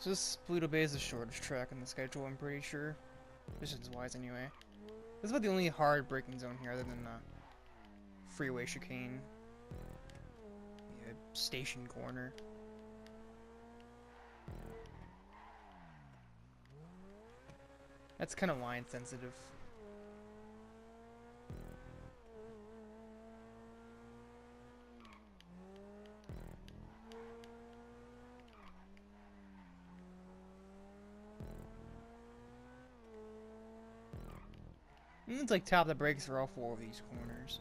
So this Pluto Bay is the shortest track in the schedule, I'm pretty sure. Distance-wise, anyway. This is about the only hard braking zone here, other than the freeway chicane. The station corner. That's kind of line sensitive. It's like tap the brakes for all 4 of these corners.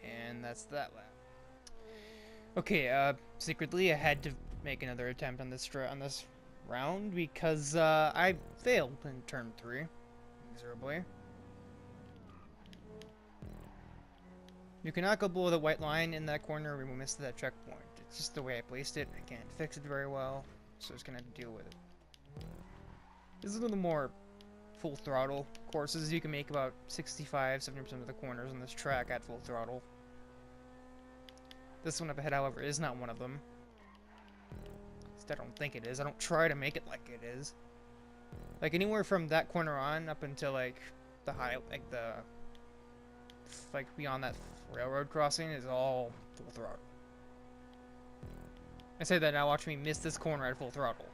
And that's that lap. Okay, secretly I had to make another attempt on this round because I failed in turn 3 miserably. You cannot go below the white line in that corner, we will miss that checkpoint. It's just the way I placed it. I can't fix it very well, so I'm just gonna have to deal with it. This is a little more full throttle courses. You can make about 65-70% of the corners on this track at full throttle. This one up ahead, however, is not one of them. At least I don't think it is. I don't try to make it like it is. Like anywhere from that corner on up until like the like beyond that railroad crossing is all full throttle. I say that now, watch me miss this corner at full throttle.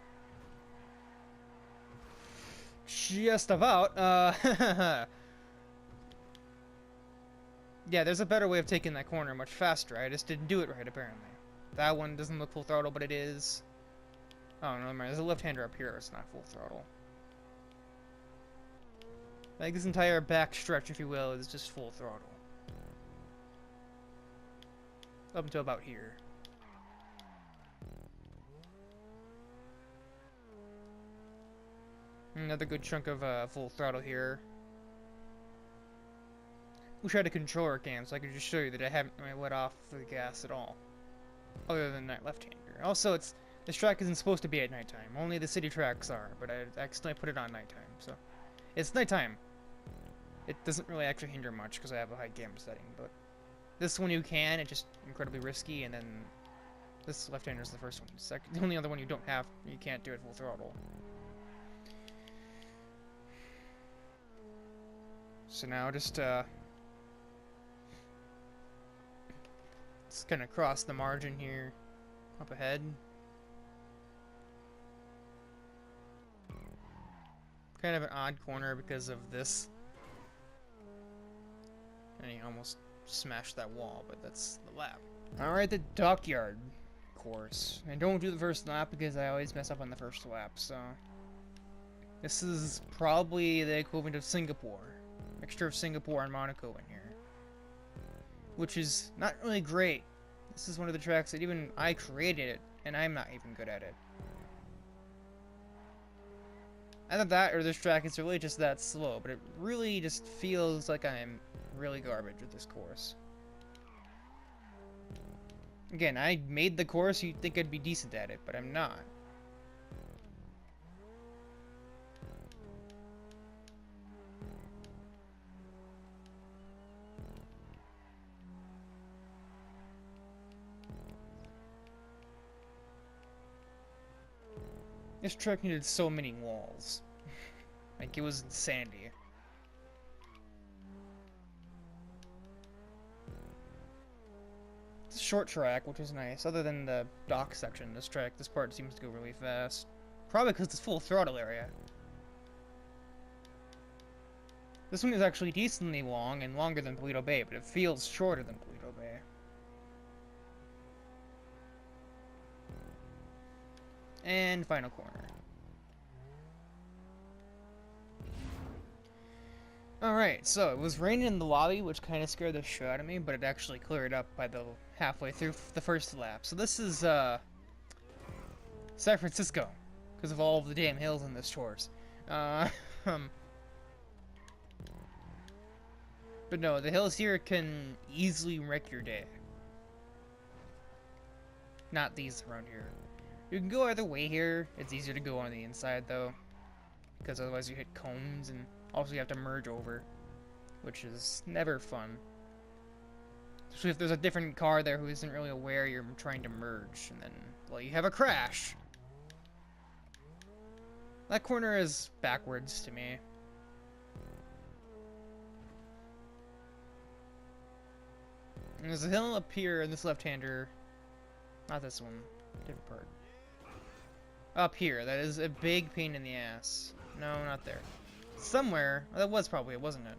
Just about. Yeah, there's a better way of taking that corner much faster. I just didn't do it right, apparently. That one doesn't look full throttle, but it is. Oh, no, there's a left-hander up here. It's not full throttle. Like, this entire back stretch, if you will, is just full throttle. Up until about here. Another good chunk of full throttle here. Wish I had a controller cam so I could just show you that I haven't really let off the gas at all. Other than that left-hander. Also, this track isn't supposed to be at nighttime. Only the city tracks are, but I accidentally put it on nighttime, so... It's nighttime. It doesn't really actually hinder much because I have a high camera setting, but... This one you can, it's just incredibly risky, and then... This left-hander is the first one. The only other one you don't have, you can't do it full throttle. So now just gonna cross the margin here, up ahead. Kind of an odd corner because of this. And he almost smashed that wall, but that's the lap. Alright, the dockyard course. And don't do the first lap because I always mess up on the first lap, so... This is probably the equivalent of Singapore. Mixture of Singapore and Monaco in here. Which is not really great. This is one of the tracks that even I created it, and I'm not even good at it. Either that or this track is really just that slow, but it really just feels like I'm really garbage with this course. Again, I made the course, you'd think I'd be decent at it, but I'm not. This track needed so many walls. Like, it was insanity. It's a short track, which is nice. Other than the dock section, this part seems to go really fast. Probably because it's full throttle area. This one is actually decently long and longer than Paleto Bay, but it feels shorter than Paleto Bay. And final corner. Alright, so it was raining in the lobby, which kind of scared the shit out of me, but it actually cleared up by the halfway through the first lap. So this is, San Francisco, because of all of the damn hills in this course. But no, the hills here can easily wreck your day. Not these around here. You can go either way here. It's easier to go on the inside, though, because otherwise you hit cones, and also you have to merge over, which is never fun. Especially if there's a different car there who isn't really aware you're trying to merge, and then, well, you have a crash. That corner is backwards to me. And there's a hill up here in this left-hander. Not this one. Different part. Up here. That is a big pain in the ass. No, not there. Somewhere. Oh, that was probably it, wasn't it?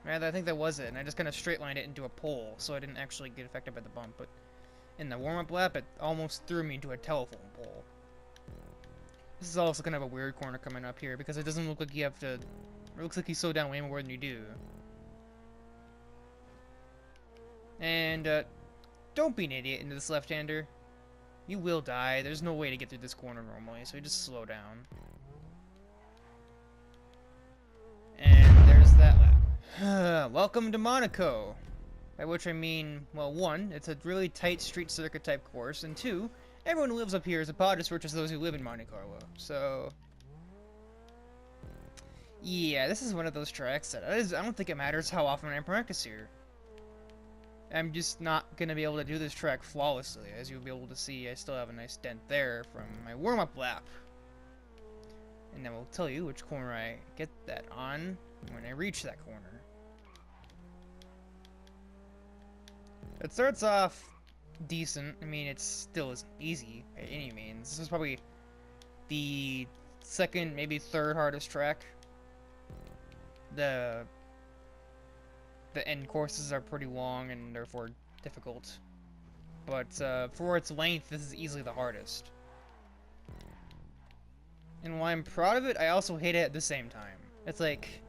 Right, I think that was it. And I just kind of straight-lined it into a pole, so I didn't actually get affected by the bump. But in the warm-up lap, it almost threw me into a telephone pole. This is also kind of a weird corner coming up here, because it doesn't look like you have to... It looks like you slow down way more than you do. And, don't be an idiot into this left-hander. You will die. There's no way to get through this corner normally, so you just slow down. And there's that lap. Welcome to Monaco. By which I mean, well, one, it's a really tight street circuit type course, and two, everyone who lives up here is a pod as much as those who live in Monte Carlo. So, yeah, this is one of those tracks that I don't think it matters how often I practice here. I'm just not going to be able to do this track flawlessly. As you'll be able to see, I still have a nice dent there from my warm-up lap. And I will tell you which corner I get that on when I reach that corner. It starts off decent. I mean, it still isn't easy by any means. This is probably the second, maybe third hardest track. The end courses are pretty long and therefore difficult. But for its length, this is easily the hardest. And while I'm proud of it, I also hate it at the same time. It's like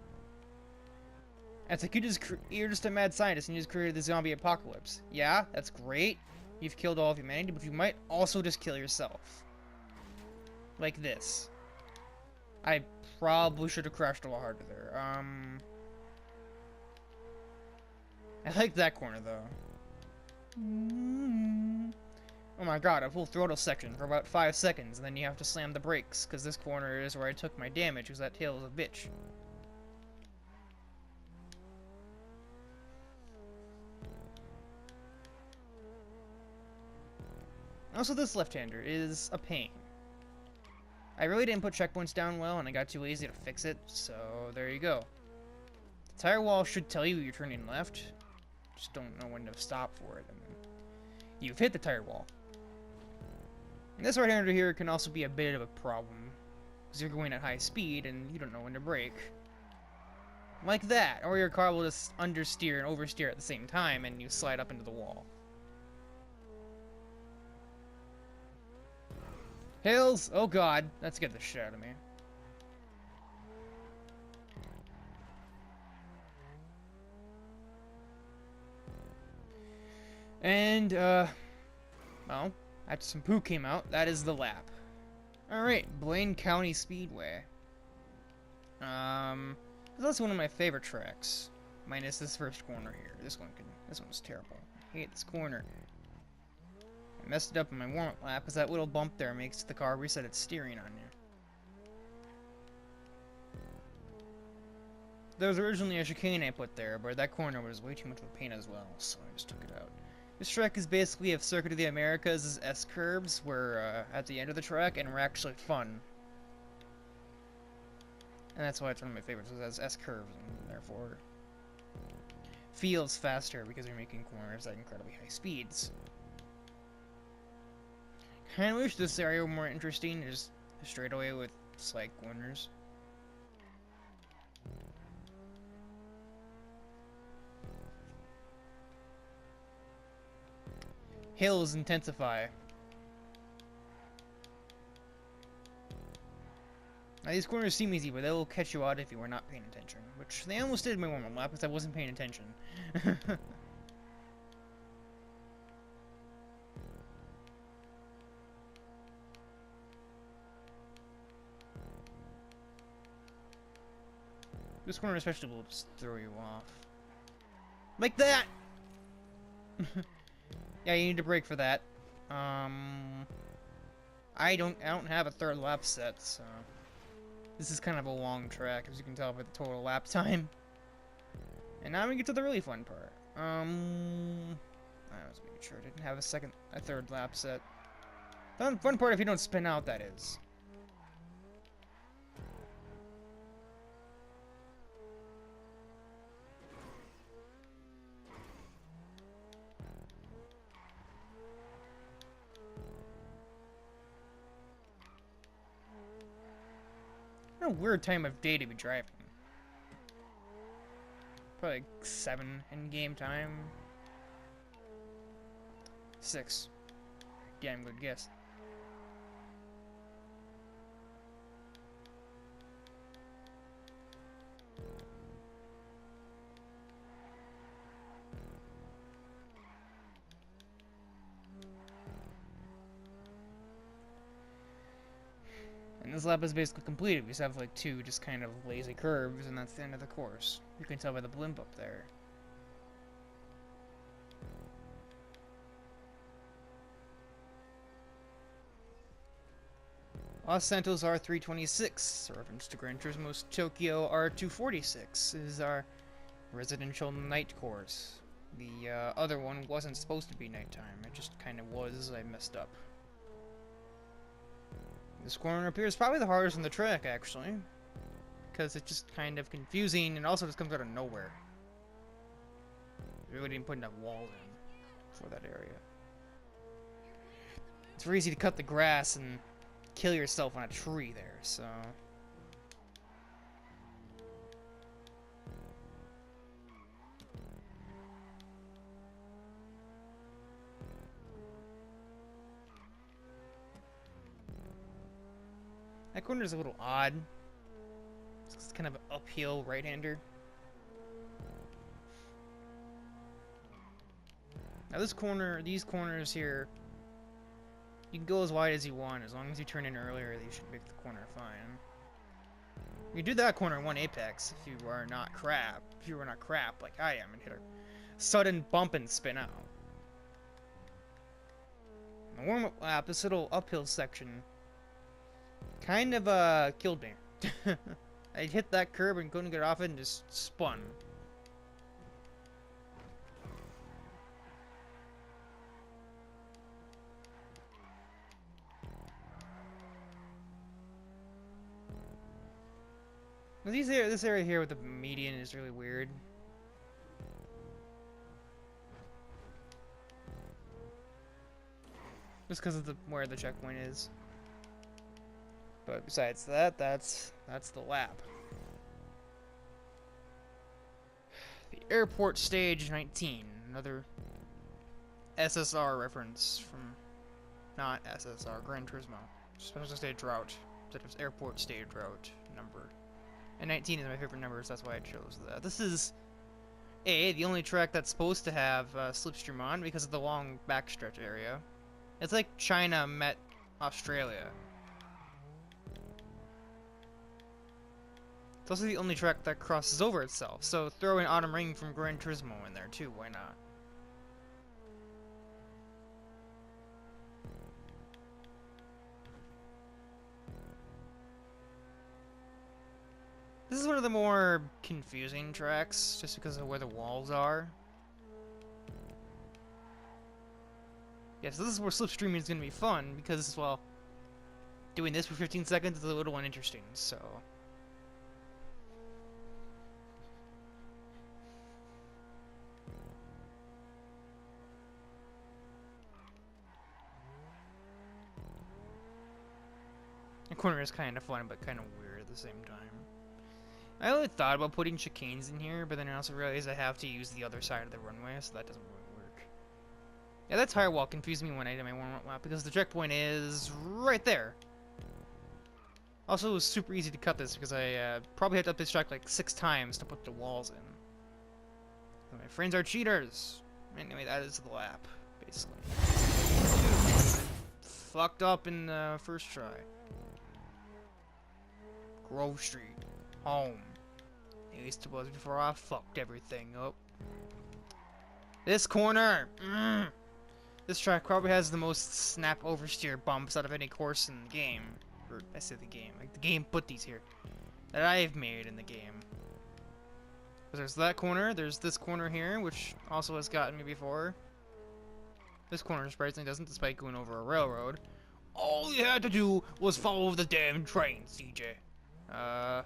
you're just a mad scientist and you just created the zombie apocalypse. Yeah, that's great. You've killed all of humanity, but you might also just kill yourself. Like this. I probably should have crashed a lot harder there. I like that corner, though. Oh my god, a full throttle section for about 5 seconds, and then you have to slam the brakes, because this corner is where I took my damage, because that tail is a bitch. Also, this left-hander is a pain. I really didn't put checkpoints down well, and I got too lazy to fix it, so there you go. The tire wall should tell you you're turning left. Just don't know when to stop for it, and then you've hit the tire wall. And this right-hander here can also be a bit of a problem, because you're going at high speed and you don't know when to brake. Like that, or your car will just understeer and oversteer at the same time, and you slide up into the wall. Hills! Oh god, that scared the shit out of me. And, well, after some poo came out, that is the lap. Alright, Blaine County Speedway. This is also one of my favorite tracks. Minus this first corner here. This one's terrible. I hate this corner. I messed it up in my warm-up lap because that little bump there makes the car reset its steering on you. There was originally a chicane I put there, but that corner was way too much of a pain as well, so I just took it out. This track is basically a Circuit of the Americas' S-curves, where at the end of the track, and we're actually fun. And that's why it's one of my favorites, it has S-curves, and therefore feels faster because you're making corners at incredibly high speeds. Kinda wish this area were more interesting, just a straightaway with slight corners. Hills intensify. Now these corners seem easy, but they'll catch you out if you are not paying attention. Which they almost did in my warm-up lap because I wasn't paying attention. This corner especially will just throw you off. Like that! Yeah, you need to brake for that. I don't have a third lap set, so this is kind of a long track, as you can tell by the total lap time. And now we get to the really fun part. I was making sure I didn't have a third lap set. The fun part if you don't spin out, that is. What a weird time of day to be driving. Probably like 7 in game time. 6. Damn good guess. And this lap is basically completed. We just have like 2 just kind of lazy curves, and that's the end of the course. You can tell by the blimp up there. Los Santos R326, reference to Gran Turismo's Tokyo R246, is our residential night course. The other one wasn't supposed to be nighttime, it just kind of was. I messed up. This corner up here is probably the hardest on the track, actually, because it's just kind of confusing, and also just comes out of nowhere. We really didn't put enough walls in for that area. It's very easy to cut the grass and kill yourself on a tree there, so... That corner is a little odd. It's kind of an uphill right-hander. Now this corner, these corners here, you can go as wide as you want. As long as you turn in earlier, you should make the corner fine. You do that corner in one apex if you are not crap. If you are not crap like I am and hit a sudden bump and spin out. In the warm-up lap, this little uphill section kind of killed me. I hit that curb and couldn't get off it and just spun. This area here with the median is really weird. Just because of where the checkpoint is. But besides that, that's the lap. The Airport Stage 19, another SSR reference from not SSR, Gran Turismo. Special Stage Route, instead of Airport Stage Route number. And 19 is my favorite number, so that's why I chose that. This is the only track that's supposed to have slipstream on because of the long backstretch area. It's like China met Australia. It's also the only track that crosses over itself, so throw in Autumn Ring from Gran Turismo in there too, why not? This is one of the more confusing tracks, just because of where the walls are. Yeah, so this is where slipstreaming is going to be fun, because, well, doing this for 15 seconds is a little uninteresting, so... The corner is kind of fun, but kind of weird at the same time. I only thought about putting chicanes in here, but then I also realized I have to use the other side of the runway, so that doesn't really work. Yeah, that tire wall confused me when I did my warm-up lap, because the checkpoint is right there. Also, it was super easy to cut this, because I probably had to up this track like 6 times to put the walls in. My friends are cheaters! Anyway, that is the lap, basically. Fucked up in the first try. Grove Street. Home. At least it was before I fucked everything up. This corner! This track probably has the most snap oversteer bumps out of any course in the game. Or, I say the game. Like, the game put these here. That I've made in the game. There's that corner, there's this corner here, which also has gotten me before. This corner surprisingly doesn't, despite going over a railroad. All you had to do was follow the damn train, CJ.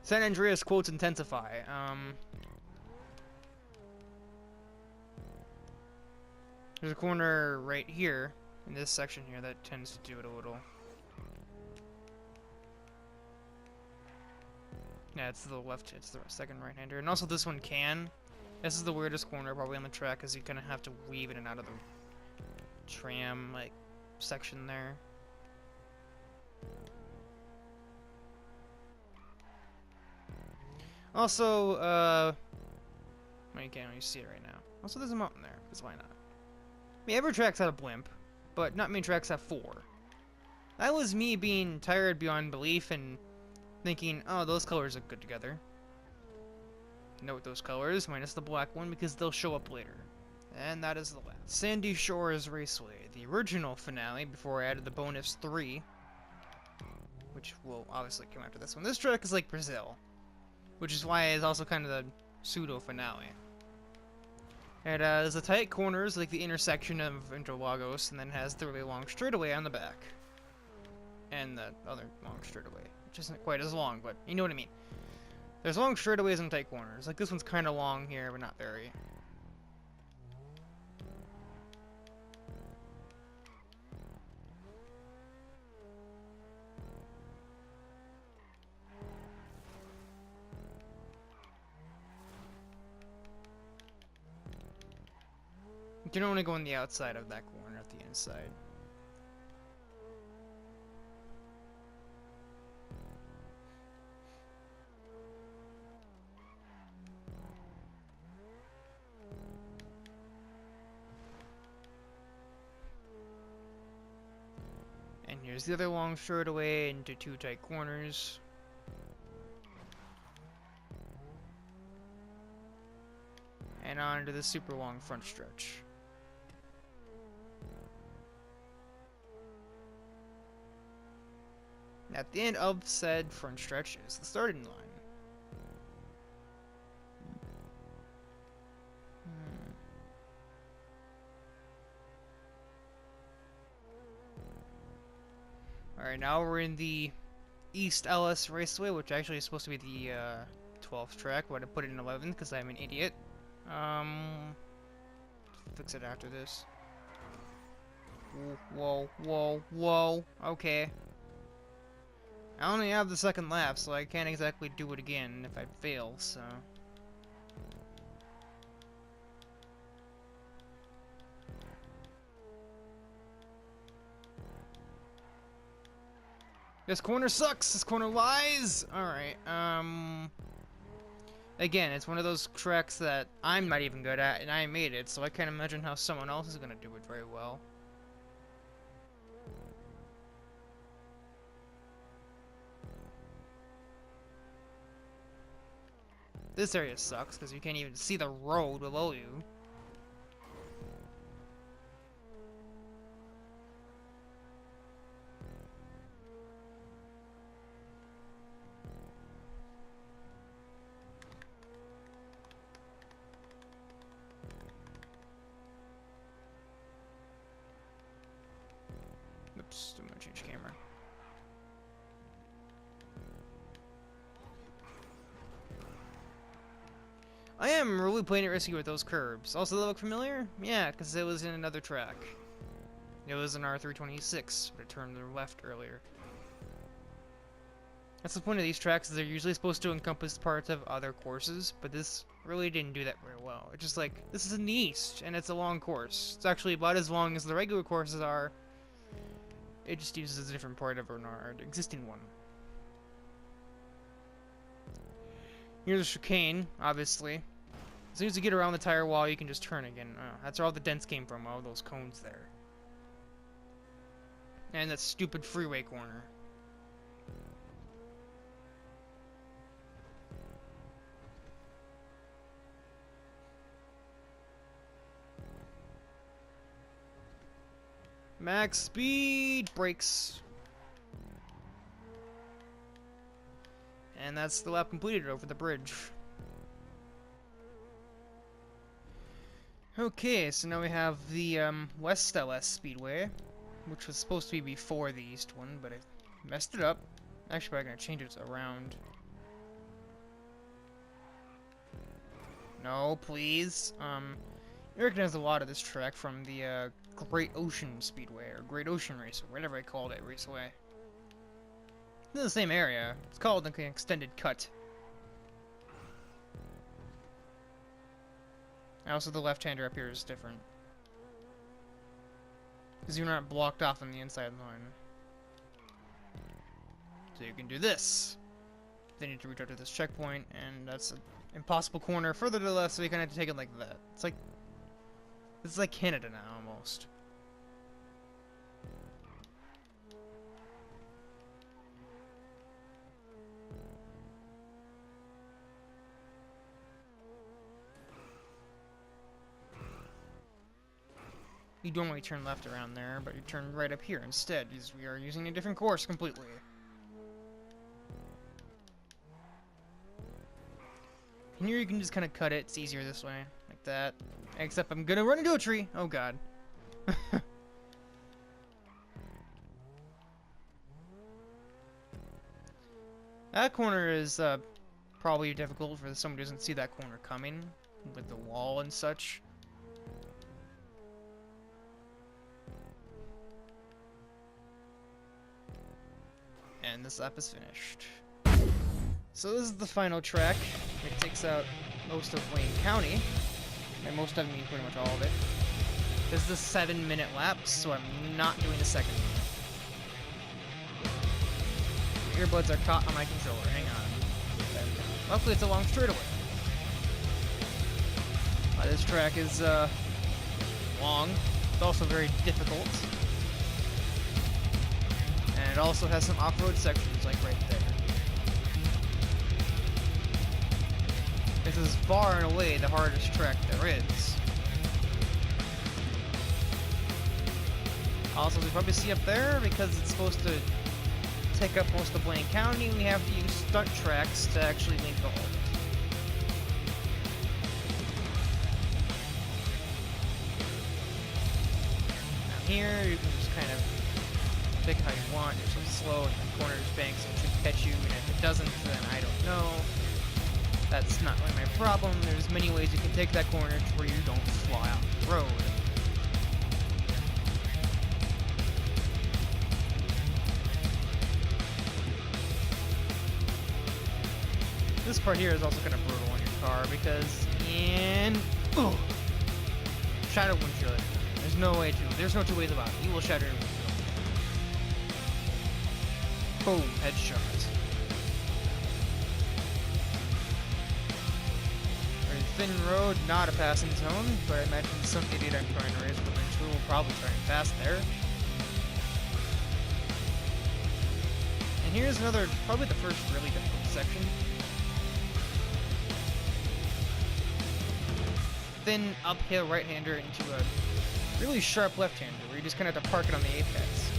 San Andreas quotes intensify. There's a corner right here, in this section here, that tends to do it a little. Yeah, it's to the left, it's the second right-hander. And also this one can. This is the weirdest corner probably on the track, because you kind of have to weave in and out of the tram, like, section there. Also, well, you can't really see it right now. Also, there's a mountain there, because why not? I mean, every track's had a blimp, but not many tracks have 4. That was me being tired beyond belief and thinking, oh, those colors look good together. Note those colors, minus the black one, because they'll show up later. And that is the last. Sandy Shores Raceway, the original finale before I added the bonus 3, which will obviously come after this one. This track is like Brazil, which is why it's also kind of the pseudo-finale. It has the tight corners, like the intersection of Interlagos, and then has the really long straightaway on the back. And the other long straightaway, which isn't quite as long, but you know what I mean. There's long straightaways and tight corners. Like this one's kind of long here, but not very. You can only go on the outside of that corner, not the inside. And here's the other long straightaway into 2 tight corners. And on to the super long front stretch. At the end of said front stretch is the starting line. Alright, now we're in the East Ellis Raceway, which actually is supposed to be the 12th track, but I put it in 11th because I'm an idiot. Fix it after this. Whoa, whoa, whoa, okay. I only have the second lap, so I can't exactly do it again if I fail, so... This corner sucks! This corner lies! Alright, again, it's one of those tracks that I'm not even good at, and I made it, so I can't imagine how someone else is gonna do it very well. This area sucks, because you can't even see the road below you. Oops, I'm gonna change camera. I am really playing it risky with those curbs. Also, they look familiar? Yeah, because it was in another track. It was in R326, but it turned to the left earlier. That's the point of these tracks, is they're usually supposed to encompass parts of other courses, but this really didn't do that very well. It's just like, this is in the east, and it's a long course. It's actually about as long as the regular courses are. It just uses a different part of an existing one. Here's a chicane, obviously. As soon as you get around the tire wall, you can just turn again. Oh, that's where all the dents came from, all those cones there. And that stupid freeway corner. Max speed, brakes. And And that's the lap completed over the bridge. Okay, so now we have the West LS Speedway, which was supposed to be before the East one, but I messed it up. Actually, I'm gonna change it around. No, please. You recognize a lot of this track from the Great Ocean Speedway, or Great Ocean Race, or whatever I called it, Raceway. It's in the same area. It's called an extended cut. Also, the left-hander up here is different. Because you're not blocked off on the inside line. So you can do this. Then you need to reach out to this checkpoint, and that's an impossible corner further to the left, so you kind of have to take it like that. It's like... This is like Canada now, almost. You don't really turn left around there, but you turn right up here instead, because we are using a different course completely. And here you can just kind of cut it. It's easier this way, like that. Except I'm gonna run into a tree. Oh god. That corner is probably difficult for someone who doesn't see that corner coming with the wall and such. And this lap is finished. So this is the final track. It takes out most of Wayne County. And most of it means pretty much all of it. This is a 7-minute lap, so I'm not doing the second one. Earbuds are caught on my controller. Hang on. Luckily, it's a long straightaway. This track is long. It's also very difficult. And it also has some off-road sections, like right there. This is far and away the hardest track there is. Also, as you probably see up there, because it's supposed to take up most of Blaine County, we have to use stunt tracks to actually make the hole. Now here, you can just kind of pick how you want. You're so slow, and the corner's bank, so it should catch you, and if it doesn't, then I don't know. That's not really my problem. There's many ways you can take that corner to where you don't fly off the road. This part here is also kind of brutal on your car because shatter windshield. There's no two ways about it. You will shatter your windshield. Boom, headshot. Thin road, not a passing zone, but I imagine some idiot I'm trying to raise with a windshield will probably try and pass there. And here's another, probably the first really difficult section. Thin uphill right-hander into a really sharp left-hander where you just kind of have to park it on the apex.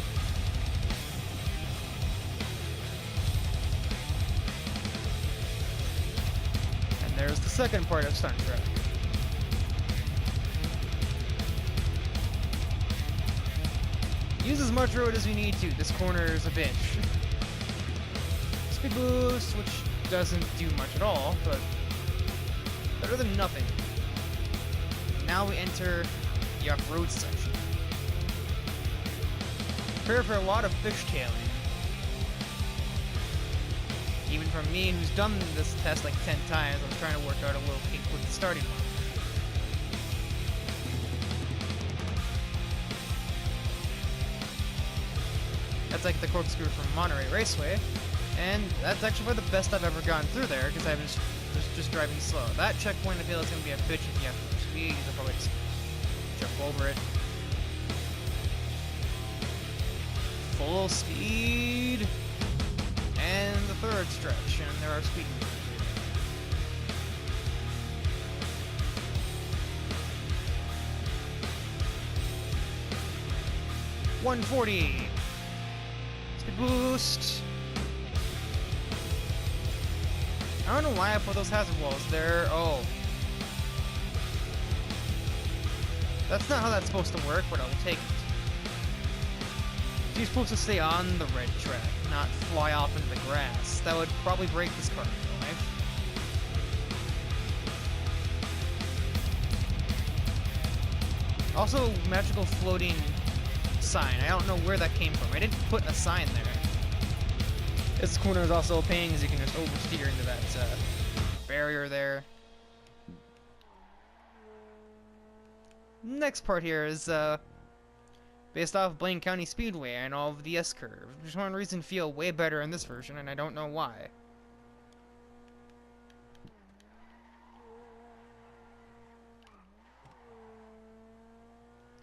There's the second part of stunt track. Use as much road as you need to. This corner is a bitch. Speed boost, which doesn't do much at all, but better than nothing. Now we enter the off-road section. Prepare for a lot of fishtailing. Even from me, who's done this test like 10 times, I'm trying to work out a little kink with the starting line. That's like the corkscrew from Monterey Raceway, and that's actually probably the best I've ever gotten through there, because I was just driving slow. That checkpoint I feel is going to be a bitch if you have to speed, I'll probably just jump over it. Full speed! And the third stretch, and there are speed movers. 140. Speed boost. I don't know why I put those hazard walls there. Oh. That's not how that's supposed to work, but I'll take it. You're supposed to stay on the red track, not fly off into the grass. That would probably break this car in real life. Also, magical floating sign. I don't know where that came from. I didn't put a sign there. This corner is also a pain as you can just oversteer into that barrier there. Next part here is based off Blaine County Speedway and all of the S-curve. There's one reason feel way better in this version, and I don't know why.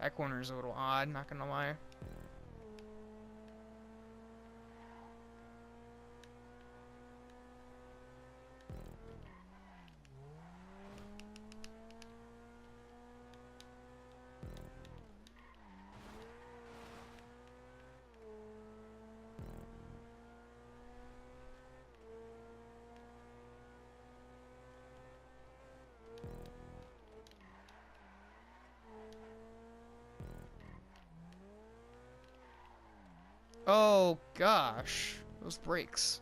That corner is a little odd, not gonna lie. Oh gosh, those brakes.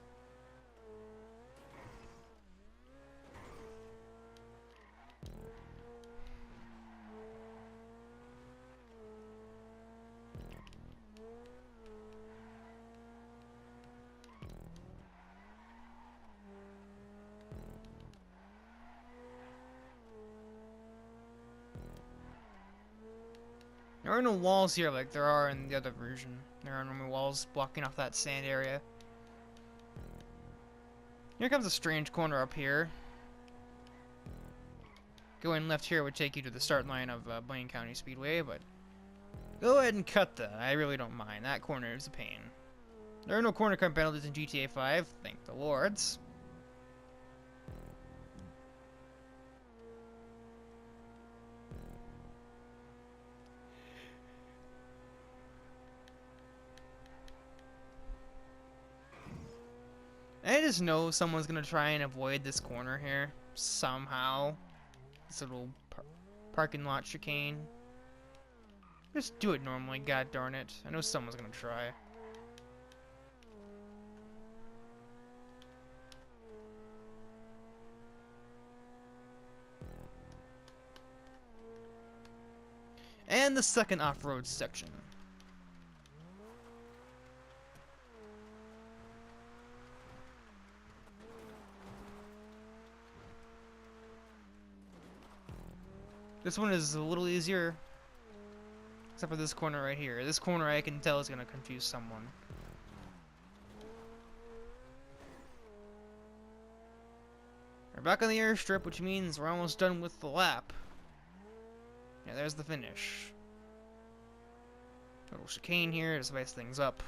There are no walls here like there are in the other version. There are no walls blocking off that sand area. Here comes a strange corner up here. Going left here would take you to the start line of Blaine County Speedway, but go ahead and cut that. I really don't mind. That corner is a pain. There are no corner cut penalties in GTA 5, thank the lords. I just know someone's gonna try and avoid this corner here somehow. This little parking lot chicane. Just do it normally, god darn it. I know someone's gonna try. And the second off-road section. This one is a little easier, except for this corner right here. This corner I can tell is going to confuse someone. We're back on the airstrip, which means we're almost done with the lap. Yeah, there's the finish. Little chicane here to spice things up.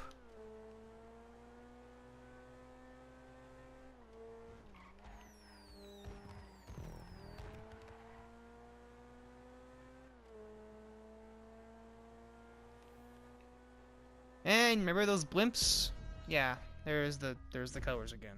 And remember those blimps? Yeah, there's the colors again.